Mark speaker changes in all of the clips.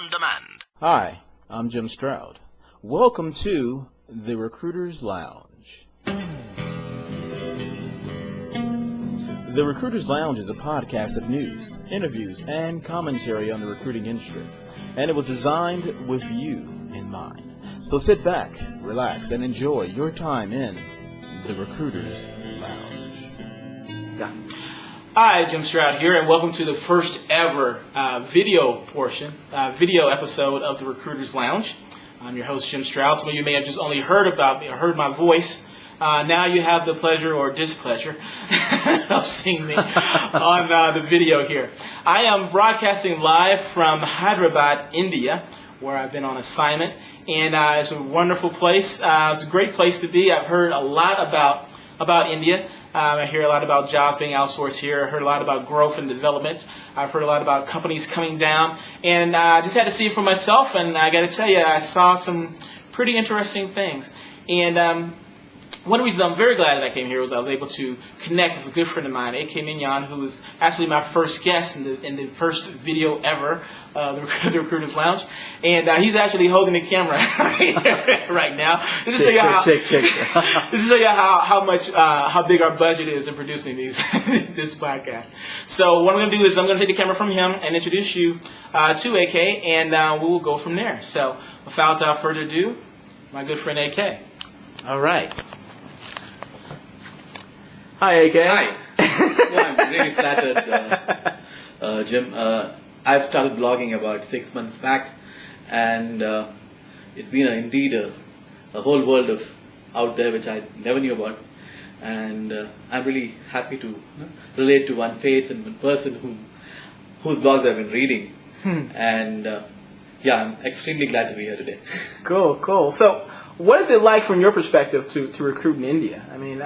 Speaker 1: on demand.
Speaker 2: Hi, I'm Jim Stroud. Welcome to the Recruiter's Lounge. The Recruiter's Lounge is a podcast of news, interviews, and commentary on the recruiting industry, and it was designed with you in mind. So sit back, relax, and enjoy your time in the Recruiter's Lounge.
Speaker 3: Yeah. Hi, Jim Stroud here, and welcome to the first ever video episode of the Recruiter's Lounge. I'm your host, Jim Stroud. Some of you may have just only heard about me or heard my voice. Now you have the pleasure or displeasure of seeing me on the video here. I am broadcasting live from Hyderabad, India, where I've been on assignment. And it's a wonderful place. It's a great place to be. I've heard a lot about India. I hear a lot about jobs being outsourced here. I heard a lot about growth and development. I've heard a lot about companies coming down. And I just had to see it for myself. And I got to tell you, I saw some pretty interesting things. And one of the reasons I'm very glad that I came here was I was able to connect with a good friend of mine, AK Menon, who was actually my first guest in the first video ever, the Recruiter's Lounge. And he's actually holding the camera right now. This is to show you how big our budget is in producing this podcast. So what I'm going to do is I'm going to take the camera from him and introduce you to AK, and we will go from there. So without further ado, my good friend AK.
Speaker 2: All right.
Speaker 3: Hi, AK.
Speaker 4: Hi. Yeah, I'm really flattered, Jim. I've started blogging about 6 months back, and it's been indeed a whole world out there which I never knew about. And I'm really happy to relate to one face and one person whose blogs I've been reading. And yeah, I'm extremely glad to be here today.
Speaker 3: Cool. So, what is it like from your perspective to recruit in India? I mean,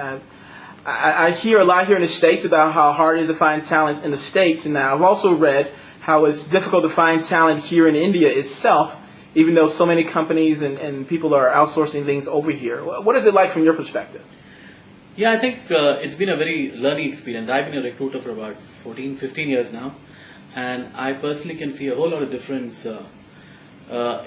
Speaker 3: I hear a lot here in the States about how hard it is to find talent in the States, and I've also read how it's difficult to find talent here in India itself, even though so many companies and people are outsourcing things over here. What is it like from your perspective?
Speaker 4: Yeah, I think it's been a very learning experience. I've been a recruiter for about 15 years now, and I personally can see a whole lot of difference.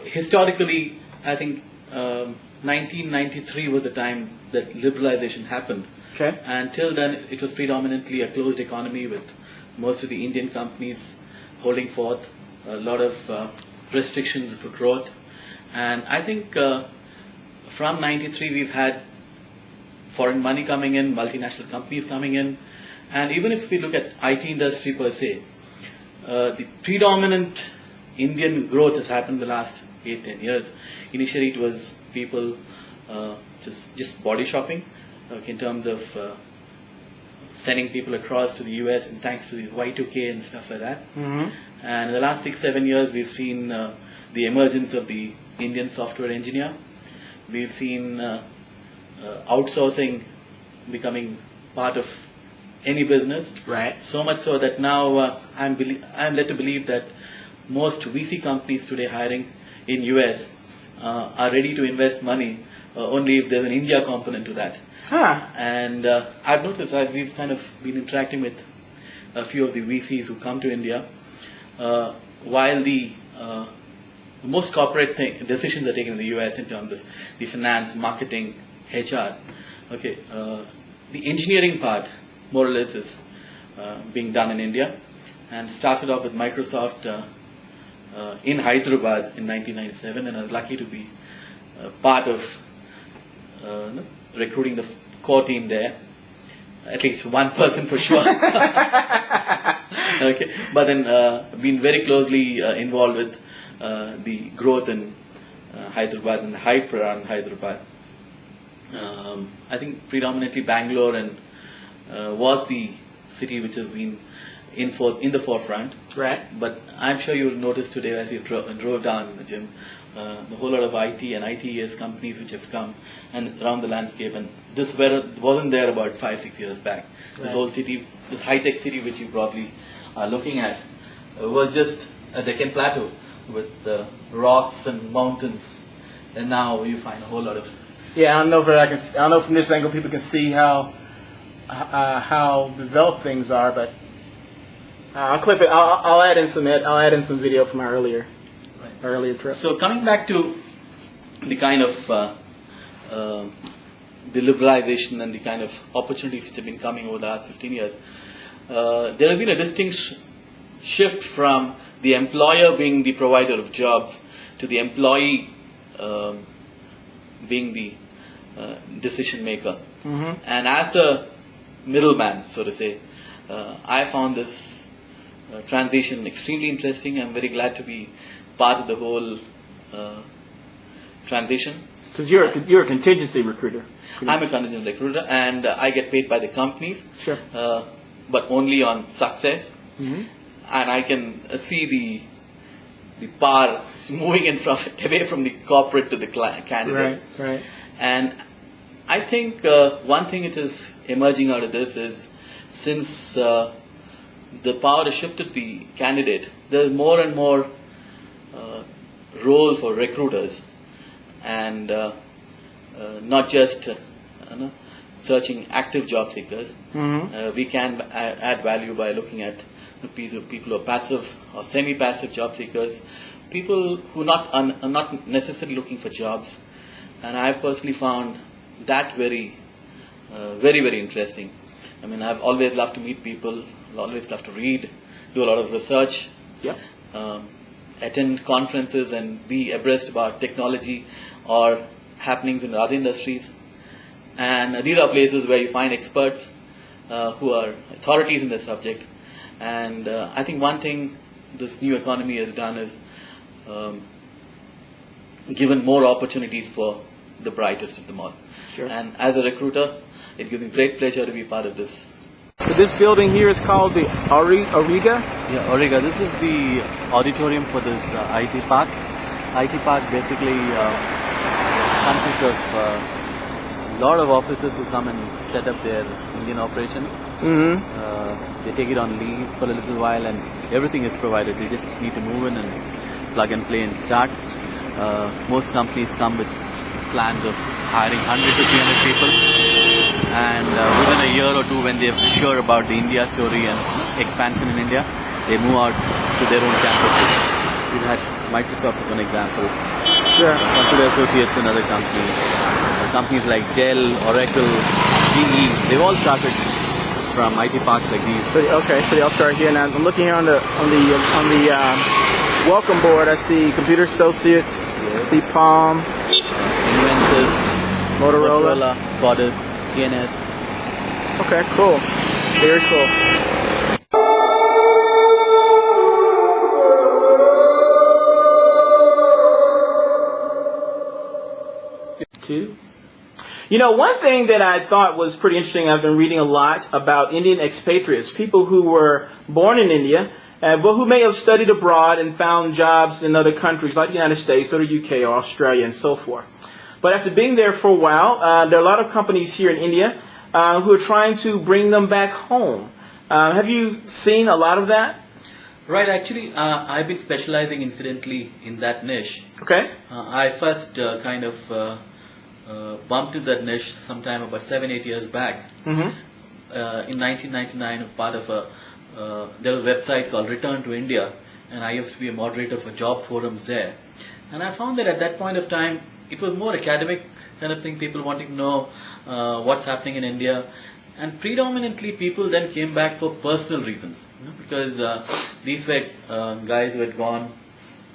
Speaker 4: Historically, I think 1993 was the time that liberalization happened.
Speaker 3: Okay.
Speaker 4: Until then, it was predominantly a closed economy with most of the Indian companies holding forth, a lot of restrictions for growth. And I think from 93 we've had foreign money coming in, multinational companies coming in. And even if we look at IT industry per se, the predominant Indian growth has happened in the last 8-10 years. Initially it was people just body shopping. In terms of sending people across to the US, and thanks to the Y2K and stuff like that.
Speaker 3: Mm-hmm.
Speaker 4: And in the last 6-7 years, we've seen the emergence of the Indian software engineer. We've seen outsourcing becoming part of any business.
Speaker 3: Right.
Speaker 4: So much so that now I'm led to believe that most VC companies today hiring in US are ready to invest money only if there's an India component to that.
Speaker 3: Huh.
Speaker 4: And I've noticed that we've kind of been interacting with a few of the VCs who come to India. While the most corporate decisions are taken in the US in terms of the finance, marketing, HR, okay, the engineering part more or less is being done in India, and started off with Microsoft in Hyderabad in 1997, and I was lucky to be part of recruiting the core team there, at least one person for sure. Okay, but then been very closely involved with the growth in Hyderabad and the hype around Hyderabad. I think predominantly Bangalore and was the city which has been in the forefront.
Speaker 3: Right.
Speaker 4: But I'm sure you'll notice today as you drove down, Jim, a whole lot of IT and ITES companies which have come and around the landscape, and this wasn't there about 5-6 years back.
Speaker 3: Right.
Speaker 4: The whole city, this high-tech city which you probably are looking at, was just a Deccan plateau with rocks and mountains, and now you find a whole lot of.
Speaker 3: Yeah, I don't know from this angle people can see how developed things are, but I'll clip it. I'll add in some video from my earlier earlier trip.
Speaker 4: So coming back to the kind of the liberalization and the kind of opportunities which have been coming over the last 15 years, there has been a distinct shift from the employer being the provider of jobs to the employee being the decision maker. And as a middleman, so to say, I found this transition extremely interesting. I'm very glad to be part of the whole transition.
Speaker 3: Because you're a contingency recruiter.
Speaker 4: I'm a contingent recruiter, and I get paid by the companies,
Speaker 3: Sure.
Speaker 4: but only on success. And I can see the power moving in from away from the corporate to the candidate.
Speaker 3: Right.
Speaker 4: And I think one thing which is emerging out of this is, since the power has shifted to the candidate, there is more and more role for recruiters, and not just searching active job seekers. We can add value by looking at people who are passive or semi-passive job seekers, people who are not necessarily looking for jobs. And I've personally found that very interesting. I mean, I've always loved to meet people, always loved to read, do a lot of research, attend conferences and be abreast about technology or happenings in other industries. And these are places where you find experts who are authorities in the subject. And I think one thing this new economy has done is given more opportunities for the brightest of them all.
Speaker 3: Sure.
Speaker 4: And as a recruiter, it gives me great pleasure to be part of this.
Speaker 3: So this building here is called the Auriga?
Speaker 4: Yeah, Auriga. This is the auditorium for this IT park. IT park basically consists of a lot of officers who come and set up their Indian operations. They take it on lease for a little while, and everything is provided. They just need to move in and plug and play and start. Most companies come with plans of hiring 100 to 300 people, and within a year or two, when they're sure about the India story and expansion in India, they move out to their own campuses. We've had Microsoft as one example.
Speaker 3: Sure.
Speaker 4: Computer Associates and other companies. Companies like Dell, Oracle, GE, they've all started from IT parks like these.
Speaker 3: So they all start here. Now I'm looking here on the welcome board. I see Computer Associates. I see Palm,
Speaker 4: Invensys,
Speaker 3: Motorola.
Speaker 4: Cordis, TNS.
Speaker 3: Okay, cool. Very cool. Two. You know, one thing that I thought was pretty interesting, I've been reading a lot about Indian expatriates, people who were born in India, but who may have studied abroad and found jobs in other countries like the United States or the UK or Australia and so forth. But after being there for a while, there are a lot of companies here in India who are trying to bring them back home. Have you seen a lot of that?
Speaker 4: Right, actually, I've been specializing incidentally in that niche.
Speaker 3: Okay.
Speaker 4: I first kind of bumped into that niche sometime about 7-8 years back. In 1999, part of there was a website called Return to India, and I used to be a moderator for job forums there. And I found that at that point of time, it was more academic kind of thing, people wanting to know what's happening in India. And predominantly people then came back for personal reasons, because these were guys who had gone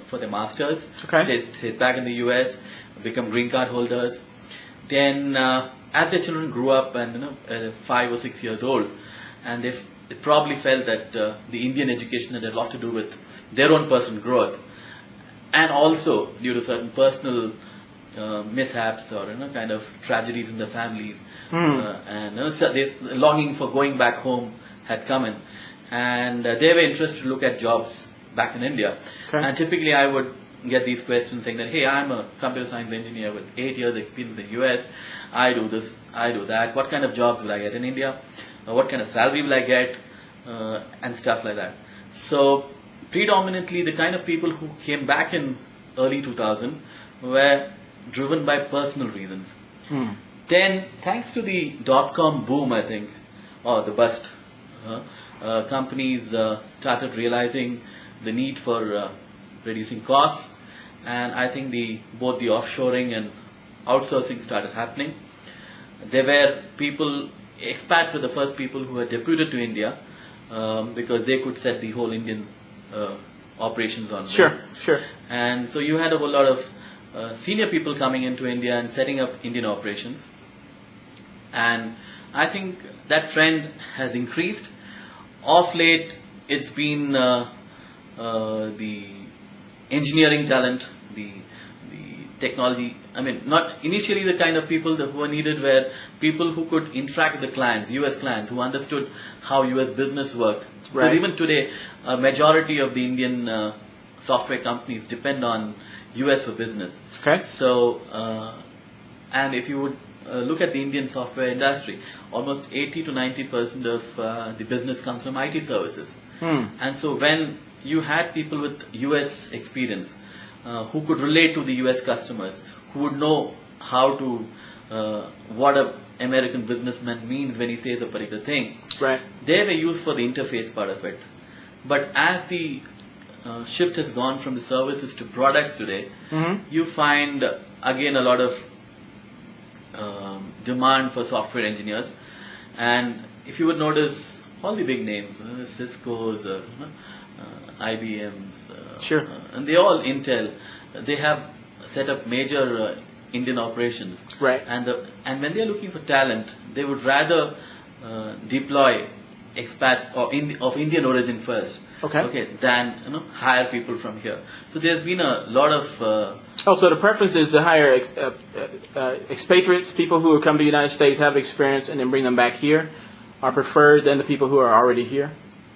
Speaker 4: for their masters, stayed back in the US, become green card holders. Then as their children grew up and 5 or 6 years old, and they probably felt that the Indian education had a lot to do with their own personal growth, and also due to certain personal mishaps or kind of tragedies in their families, and so this longing for going back home had come in, and they were interested to look at jobs back in India. And typically I would get these questions saying that, hey, I'm a computer science engineer with 8 years experience in the US, I do this, I do that, what kind of jobs will I get in India, what kind of salary will I get, and stuff like that. So predominantly the kind of people who came back in early 2000 were driven by personal reasons. Then thanks to the dot-com boom, I think, or the bust, companies started realizing the need for reducing costs and I think both the offshoring and outsourcing started happening. There were people, expats were the first people who were deputed to India because they could set the whole Indian operations on.
Speaker 3: Sure.
Speaker 4: And so you had a whole lot of senior people coming into India and setting up Indian operations. And I think that trend has increased. Of late, it's been the engineering talent, the technology. I mean, not initially the kind of people who were needed were people who could interact with the clients, US clients, who understood how US business worked.
Speaker 3: Right.
Speaker 4: Because even today, a majority of the Indian software companies depend on US for business.
Speaker 3: Okay.
Speaker 4: So, and if you would look at the Indian software industry, almost 80 to 90% of the business comes from IT services. And so when you had people with US experience who could relate to the US customers, who would know how to, what a American businessman means when he says a particular thing,
Speaker 3: Right.
Speaker 4: they were used for the interface part of it. But as the shift has gone from the services to products today, you find again a lot of demand for software engineers. And if you would notice all the big names, Cisco's, IBM's,
Speaker 3: Sure.
Speaker 4: and they all Intel, they have set up major Indian operations.
Speaker 3: Right.
Speaker 4: And when they are looking for talent, they would rather deploy expats of Indian origin first.
Speaker 3: Okay.
Speaker 4: Than hire people from here. So there's been a lot of
Speaker 3: So the preference is to hire expatriates, people who have come to the United States, have experience, and then bring them back here, are preferred than the people who are already here?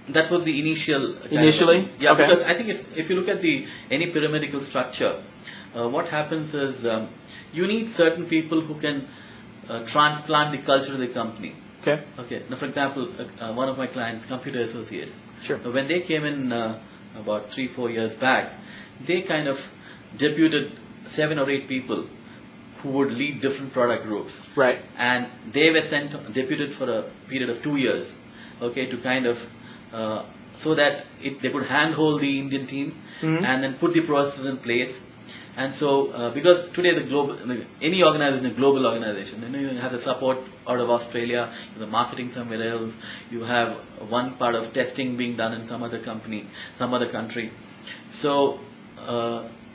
Speaker 4: that was the initial.
Speaker 3: Initially?
Speaker 4: Yeah,
Speaker 3: Okay.
Speaker 4: because I think if you look at any pyramidal structure, what happens is you need certain people who can transplant the culture of the company.
Speaker 3: Okay.
Speaker 4: Okay. Now, for example, one of my clients, Computer Associates.
Speaker 3: Sure.
Speaker 4: When they came in about 3-4 years back, they kind of deputed 7 or 8 people who would lead different product groups.
Speaker 3: Right.
Speaker 4: And they were deputed for a period of 2 years, okay, to kind of so that they could handhold the Indian team and then put the processes in place. And so, because today any organization, a global organization, you have the support out of Australia, the marketing somewhere else, you have one part of testing being done in some other country. So,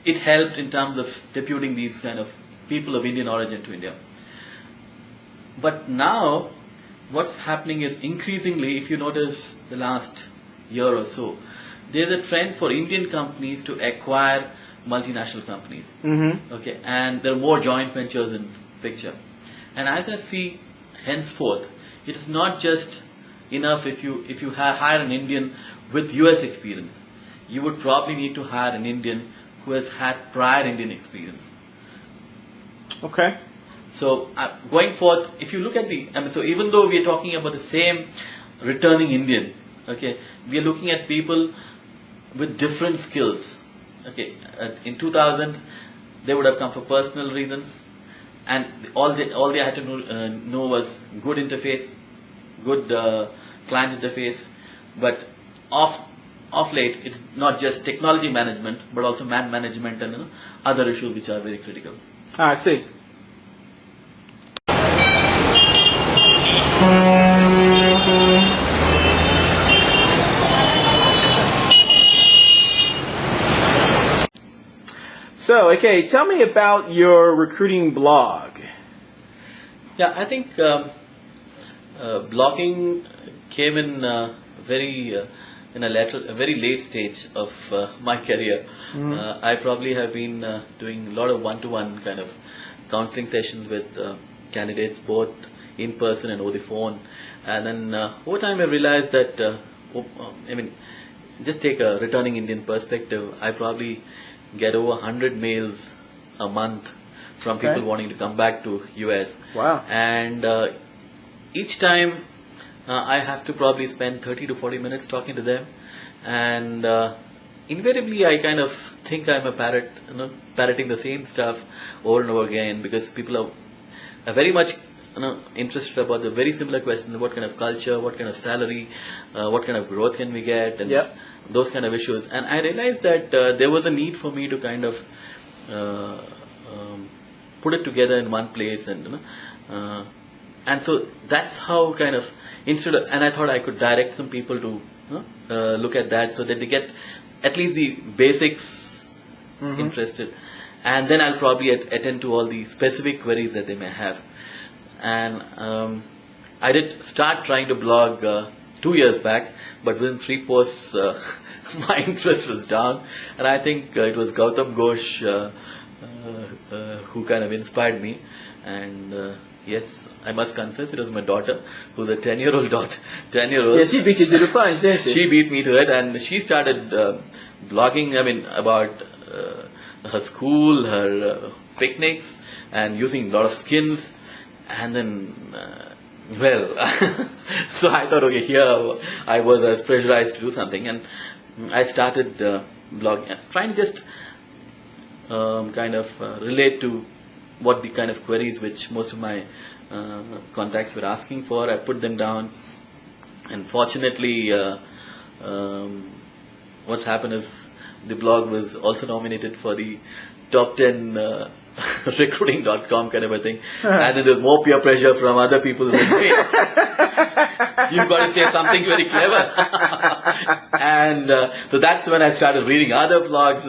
Speaker 4: it helped in terms of deputing these kind of people of Indian origin to India. But now, what's happening is increasingly, if you notice the last year or so, there's a trend for Indian companies to acquire multinational companies. Okay, and there are more joint ventures in picture. And as I see henceforth, it is not just enough if you hire an Indian with US experience. You would probably need to hire an Indian who has had prior Indian experience.
Speaker 3: Okay.
Speaker 4: So going forth, if you look at so even though we are talking about the same returning Indian, okay, we are looking at people with different skills. Okay, in 2000, they would have come for personal reasons, and all they had to know was good interface, good client interface. But of late, it's not just technology management, but also man management and other issues which are very critical.
Speaker 3: I see. So, okay, tell me about your recruiting blog.
Speaker 4: Yeah, I think blogging came in in a very late stage of my career. I probably have been doing a lot of one-to-one kind of counseling sessions with candidates, both in person and over the phone. And then over time I realized that, just take a returning Indian perspective, I probably get over 100 mails a month from people wanting to come back to US.
Speaker 3: Wow.
Speaker 4: And each time I have to probably spend 30 to 40 minutes talking to them. And invariably I kind of think I'm a parrot, parroting the same stuff over and over again, because people are very much interested about the very similar questions: what kind of culture, what kind of salary, what kind of growth can we get, and those kind of issues. And I realized that there was a need for me to kind of uh, put it together in one place, and so that's how kind of and I thought I could direct some people to look at that so that they get at least the basics interested, and then I'll probably attend to all the specific queries that they may have. And I did start trying to blog 2 years back, but within 3 posts my interest was down, and I think it was Gautam Ghosh who kind of inspired me. And yes, I must confess, it was my daughter, who's a 10-year-old daughter. 10-year-old.
Speaker 2: Yeah, she beat you to the punch, didn't she?
Speaker 4: She beat me to it, and she started blogging. I mean, about her school, her picnics, and using a lot of skins. And then, well, so I thought, okay, here I was pressurized to do something, and I started blogging, trying to just kind of relate to what the kind of queries which most of my contacts were asking for. I put them down, and fortunately, what's happened is the blog was also nominated for the top 10 recruiting.com kind of a thing, and then there's more peer pressure from other people like, hey, you've got to say something very clever. And so that's when I started reading other blogs.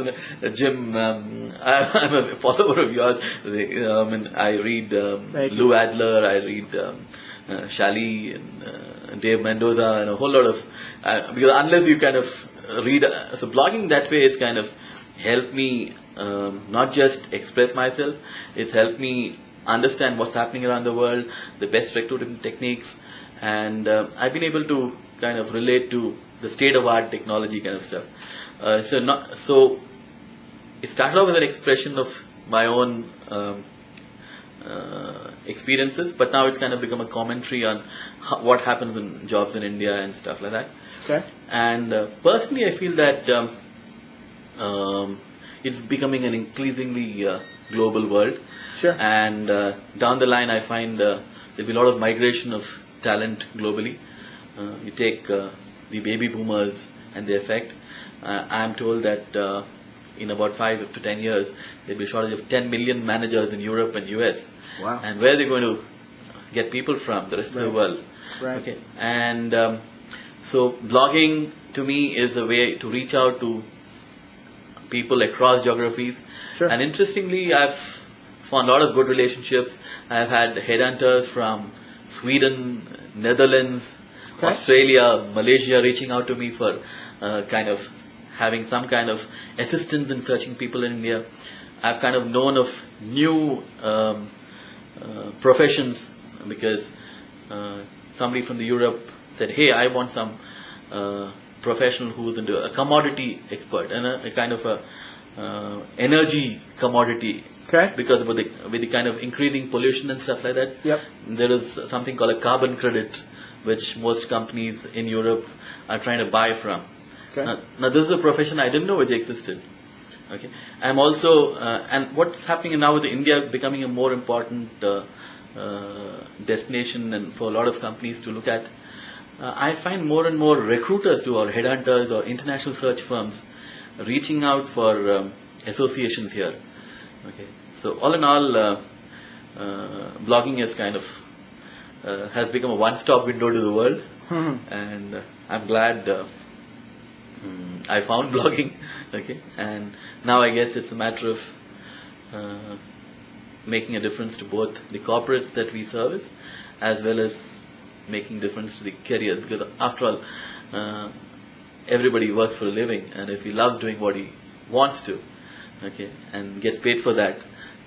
Speaker 4: Jim, I'm a follower of yours. And I read Lou Adler, I read Shali and Dave Mendoza, and a whole lot of because unless you kind of read, so blogging that way is kind of helped me not just express myself, it's helped me understand what's happening around the world, the best recruiting techniques, and I've been able to kind of relate to the state-of-art technology kind of stuff. So it started off with an expression of my own experiences, but now it's kind of become a commentary on what happens in jobs in India and stuff like that.
Speaker 2: Okay.
Speaker 4: And personally, I feel that it's becoming an increasingly global world.
Speaker 2: Sure.
Speaker 4: And down the line, I find there'll be a lot of migration of talent globally. You take the baby boomers and the effect. I'm told that in about 5 to 10 years, there'll be a shortage of 10 million managers in Europe and US.
Speaker 2: Wow.
Speaker 4: And where are they going to get people from, the rest of the world?
Speaker 2: Right.
Speaker 4: Okay. And so blogging to me is a way to reach out to people across geographies.
Speaker 2: Sure.
Speaker 4: And interestingly, I've found a lot of good relationships. I've had headhunters from Sweden, Netherlands,
Speaker 2: Okay.
Speaker 4: Australia, Malaysia reaching out to me for kind of having some kind of assistance in searching people in India. I've kind of known of new professions because somebody from the Europe said, hey, I want some professional who's into a commodity expert and a kind of a energy commodity.
Speaker 2: Okay.
Speaker 4: Because with the kind of increasing pollution and stuff like that,
Speaker 2: Yep.
Speaker 4: there is something called a carbon credit, which most companies in Europe are trying to buy from.
Speaker 2: Okay.
Speaker 4: Now this is a profession I didn't know which existed. Okay. I'm also, and what's happening now with India becoming a more important destination and for a lot of companies to look at, I find more and more recruiters or headhunters or international search firms reaching out for associations here. Okay. So all in all, blogging is kind of has become a one-stop window to the world, and I'm glad I found blogging. Okay, and now I guess it's a matter of making a difference to both the corporates that we service, as well as making difference to the career. Because after all, everybody works for a living, and if he loves doing what he wants to, okay, and gets paid for that,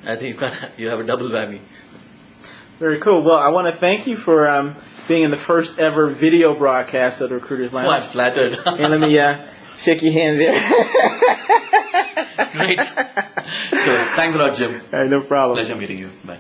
Speaker 4: I think you have a double whammy.
Speaker 2: Very cool. Well, I want to thank you for being in the first ever video broadcast of the Recruiters Lounge.
Speaker 4: Oh, I'm flattered.
Speaker 2: And let me shake your hand there.
Speaker 4: Great. So, thanks a lot, Jim.
Speaker 2: All right, no problem.
Speaker 4: Pleasure meeting you. Bye.